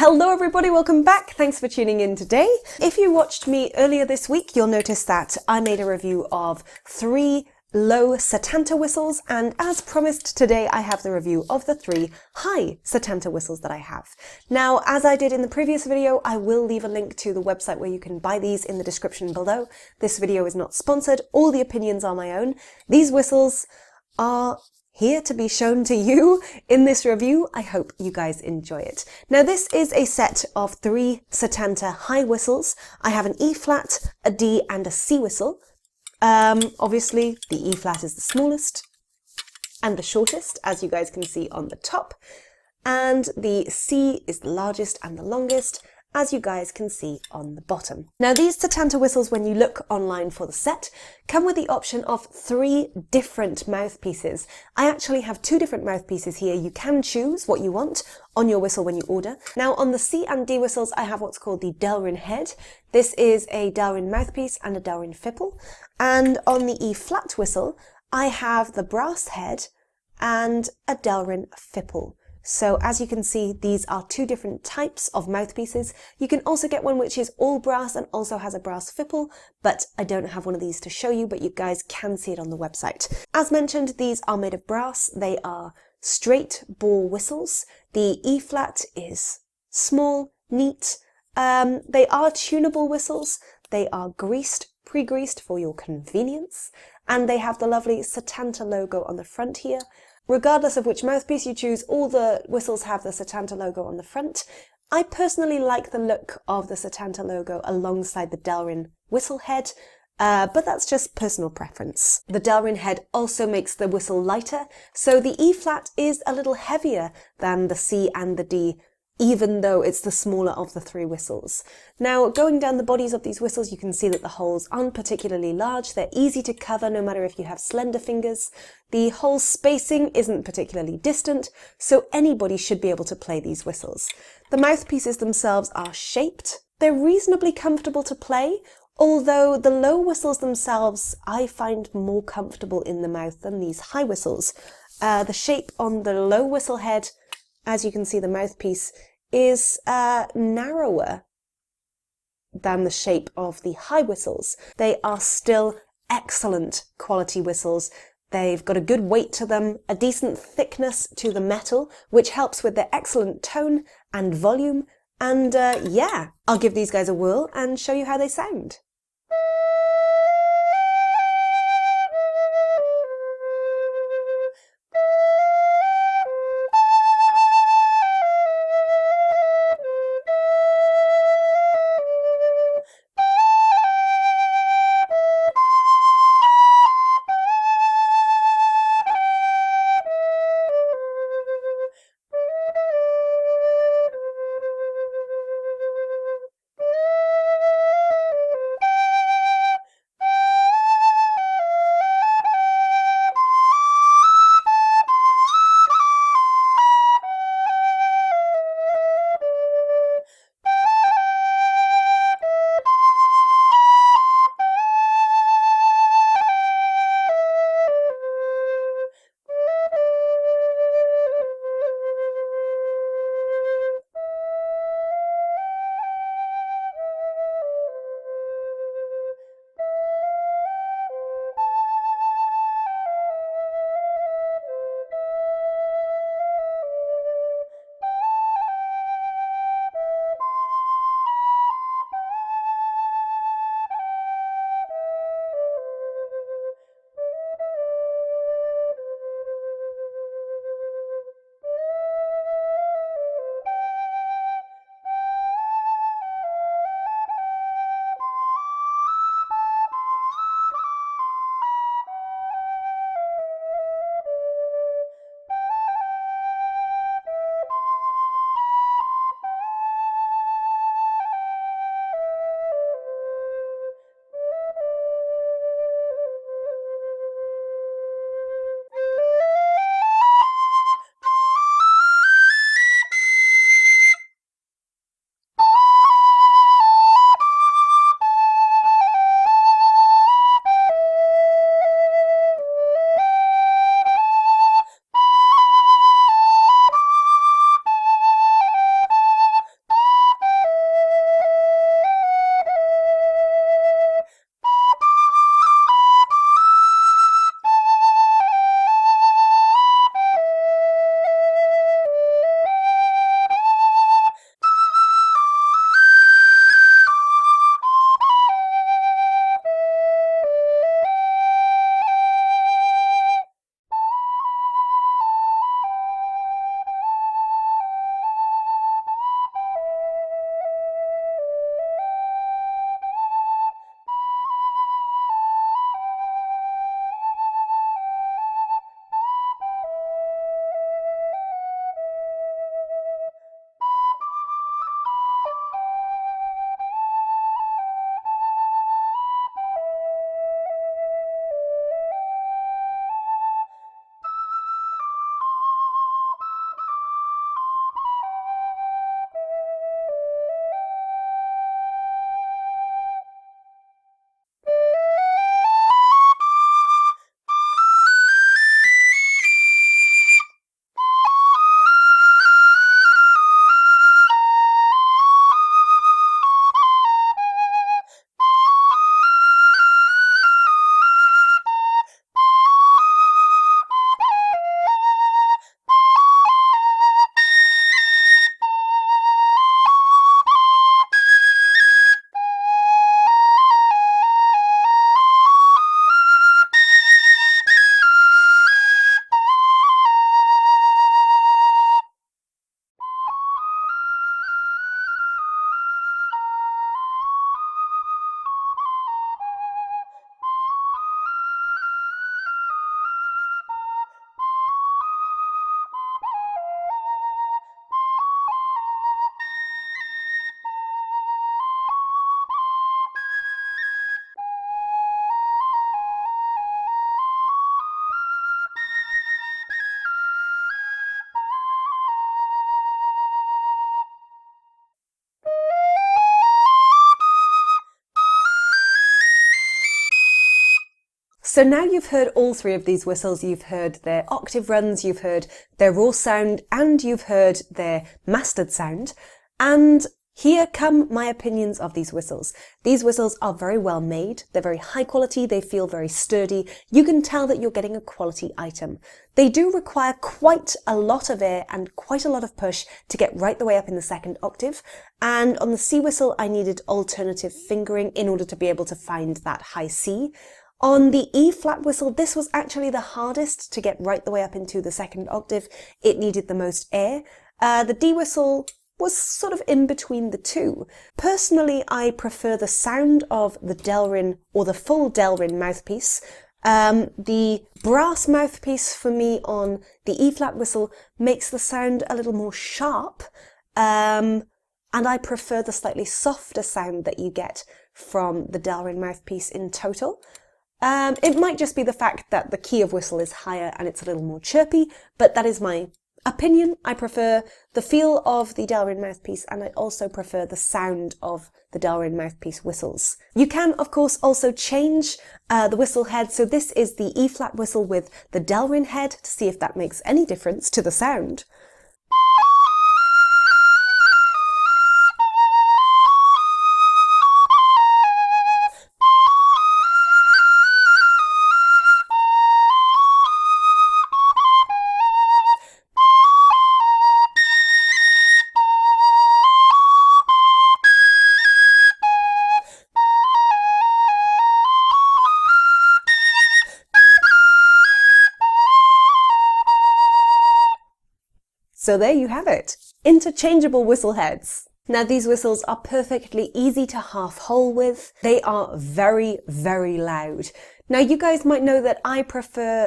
Hello everybody, welcome back. Thanks for tuning in today. If you watched me earlier this week, you'll notice that I made a review of 3 low Setanta whistles, and as promised today I have the review of the 3 high Setanta whistles that I have. Now, as I did in the previous video, I will leave a link to the website where you can buy these in the description below. This video is not sponsored, all the opinions are my own. These whistles are here to be shown to you in this review. I hope you guys enjoy it. Now, this is a set of 3 Setanta high whistles. I have an E flat, a D and a C whistle. Obviously the E flat is the smallest and the shortest, as you guys can see on the top, and the C is the largest and the longest, as you guys can see on the bottom. Now, these Setanta whistles, when you look online for the set, come with the option of 3 different mouthpieces. I actually have 2 different mouthpieces here. You can choose what you want on your whistle when you order. Now, on the C and D whistles, I have what's called the Delrin head. This is a Delrin mouthpiece and a Delrin fipple. And on the E flat whistle, I have the brass head and a Delrin fipple. So as you can see, these are 2 different types of mouthpieces. You can also get one which is all brass and also has a brass fipple, but I don't have one of these to show you, but you guys can see it on the website. As mentioned, these are made of brass. They are straight bore whistles. The E flat is small, neat. They are tunable whistles. They are greased, pre-greased for your convenience, and they have the lovely Setanta logo on the front here. Regardless of which mouthpiece you choose, all the whistles have the Setanta logo on the front. I personally like the look of the Setanta logo alongside the Delrin whistle head, but that's just personal preference. The Delrin head also makes the whistle lighter, so the E flat is a little heavier than the C and the D, even though it's the smaller of the 3 whistles. Now, going down the bodies of these whistles, you can see that the holes aren't particularly large. They're easy to cover no matter if you have slender fingers. The hole spacing isn't particularly distant, so anybody should be able to play these whistles. The mouthpieces themselves are shaped. They're reasonably comfortable to play, although the low whistles themselves I find more comfortable in the mouth than these high whistles. The shape on the low whistle head, as you can see, the mouthpiece is narrower than the shape of the high whistles. They are still excellent quality whistles. They've got a good weight to them, a decent thickness to the metal, which helps with their excellent tone and volume. And yeah, I'll give these guys a whirl and show you how they sound. So now you've heard all three of these whistles. You've heard their octave runs, you've heard their raw sound, and you've heard their mastered sound. And here come my opinions of these whistles. These whistles are very well made, they're very high quality, they feel very sturdy. You can tell that you're getting a quality item. They do require quite a lot of air and quite a lot of push to get right the way up in the second octave. And on the C whistle, I needed alternative fingering in order to be able to find that high C. On the E flat whistle, this was actually the hardest to get right the way up into the second octave. It needed the most air. The D whistle was sort of in between the two. Personally, I prefer the sound of the Delrin or the full Delrin mouthpiece. The brass mouthpiece for me on the E flat whistle makes the sound a little more sharp, and I prefer the slightly softer sound that you get from the Delrin mouthpiece in total. It might just be the fact that the key of whistle is higher and it's a little more chirpy, but that is my opinion. I prefer the feel of the Delrin mouthpiece, and I also prefer the sound of the Delrin mouthpiece whistles. You can, of course, also change the whistle head. So this is the E flat whistle with the Delrin head to see if that makes any difference to the sound. So there you have it, interchangeable whistle heads. Now these whistles are perfectly easy to half hole with. They are very, very loud. Now you guys might know that I prefer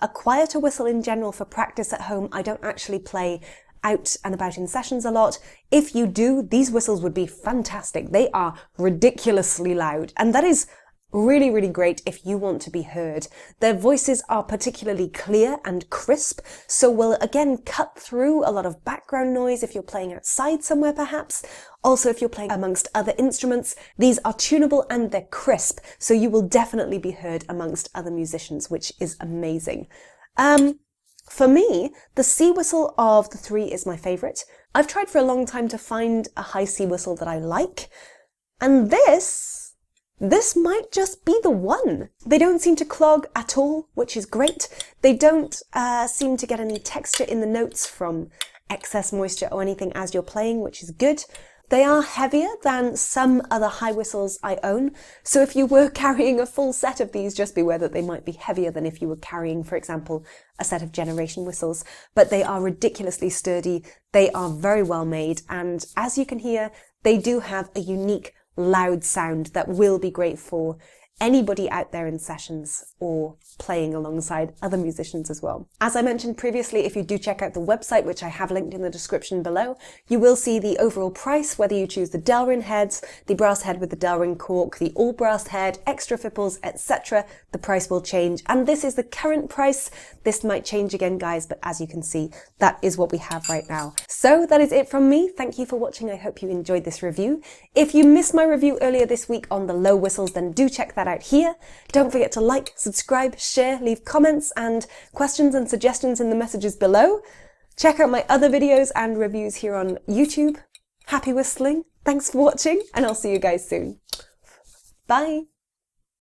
a quieter whistle in general for practice at home. I don't actually play out and about in sessions a lot. If you do, these whistles would be fantastic. They are ridiculously loud, and that is really, really great if you want to be heard. Their voices are particularly clear and crisp, so will again cut through a lot of background noise if you're playing outside somewhere perhaps. Also, if you're playing amongst other instruments, these are tunable and they're crisp, so you will definitely be heard amongst other musicians, which is amazing. For me, the C whistle of the three is my favourite. I've tried for a long time to find a high C whistle that I like, and this might just be the one. They don't seem to clog at all, which is great. They don't seem to get any texture in the notes from excess moisture or anything as you're playing, which is good. They are heavier than some other high whistles I own, so if you were carrying a full set of these, just beware that they might be heavier than if you were carrying, for example, a set of Generation whistles. But they are ridiculously sturdy, they are very well made, and as you can hear, they do have a unique loud sound that will be great for anybody out there in sessions or playing alongside other musicians as well. As I mentioned previously, if you do check out the website, which I have linked in the description below, you will see the overall price, whether you choose the Delrin heads, the brass head with the Delrin cork, the all brass head, extra fipples, etc. The price will change, and this is the current price. This might change again, guys, but as you can see, that is what we have right now. So that is it from me. Thank you for watching. I hope you enjoyed this review. If you missed my review earlier this week on the low whistles, then do check that out here. Don't forget to like, subscribe, share, leave comments and questions and suggestions in the messages below. Check out my other videos and reviews here on YouTube. Happy whistling. Thanks for watching, and I'll see you guys soon. Bye.